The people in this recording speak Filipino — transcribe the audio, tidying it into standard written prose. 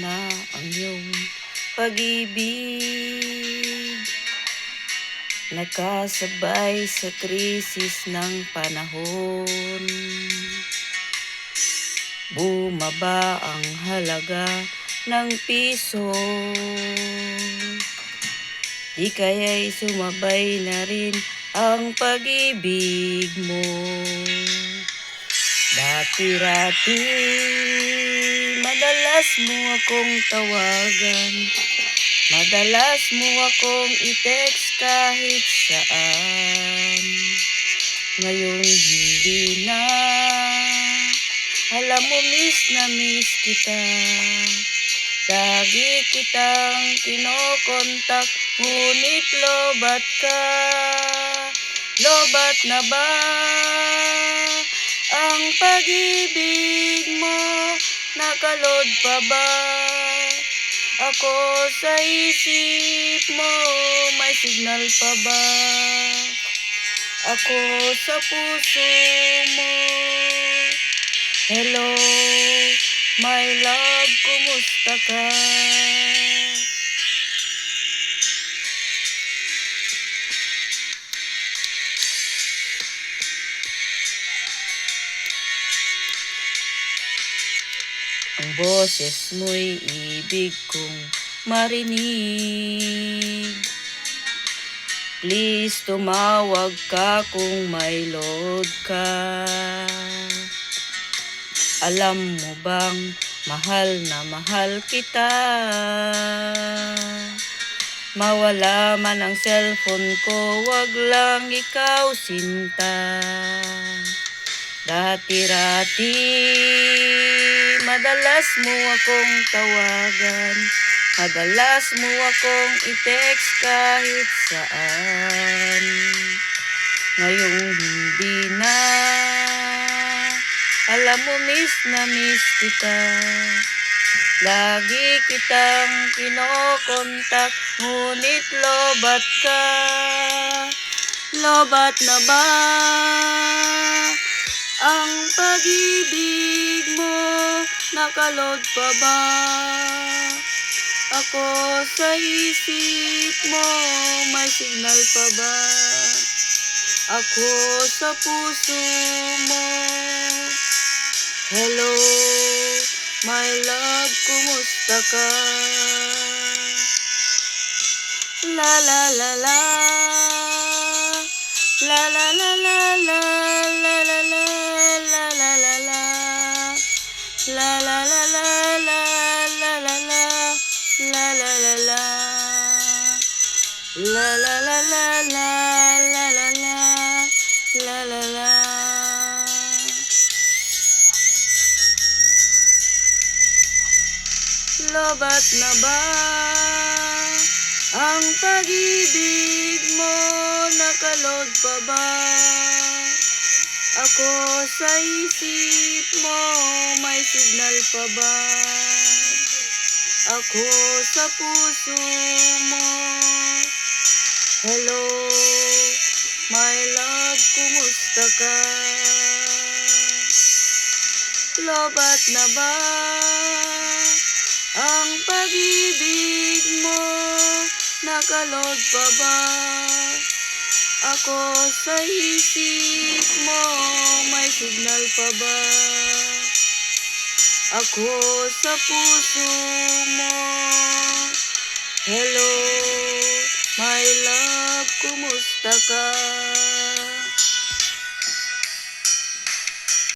na ang iyong pag-ibig. Nakasabay sa krisis ng panahon. Bumaba ang halaga ng piso. Di kaya'y sumabay na rin ang pag-ibig mo. Dati-rati, madalas mo akong tawagan. Madalas mo akong i-text kahit saan. Ngayon hindi na. Alam mo miss na miss kita. Lagi kitang kinokontak, ngunit lobat ka. Lobat na ba ang pag-ibig mo? Nakalod pa ba ako sa isip mo? May signal pa ba ako sa puso mo? Hello, my love, kumusta ka? Ang boses mo'y ibig kong marinig. Please tumawag ka kung may load ka. Alam mo bang mahal na mahal kita? Mawala man ang cellphone ko, wag lang ikaw sinta. Dati-rati, madalas mo akong tawagan. Madalas mo akong i-text kahit saan. Ngayong hindi na. Alam mo miss na miss kita. Lagi kitang kinokontak, ngunit lobat ka. Lobat na ba ang pag-ibig mo? Nakalod pa ba ako sa isip mo? May signal pa ba ako sa puso mo? Hello, my love, kumusta ka? La la la la, la la la la la, la la la la la la la, la la la la la, la la la, la la la la, la la la la la, la la la, la la la. Lobat na ba ang pag-ibig mo? Nakalod pa ba ako sa isip mo? May signal pa ba ako sa puso mo? Hello, my love, kumusta ka? Lobat na ba ang pag-ibig mo? Nakalod pa ba ako sa isip mo? May signal pa ba ako sa puso mo? Hello, my love, kumusta ka?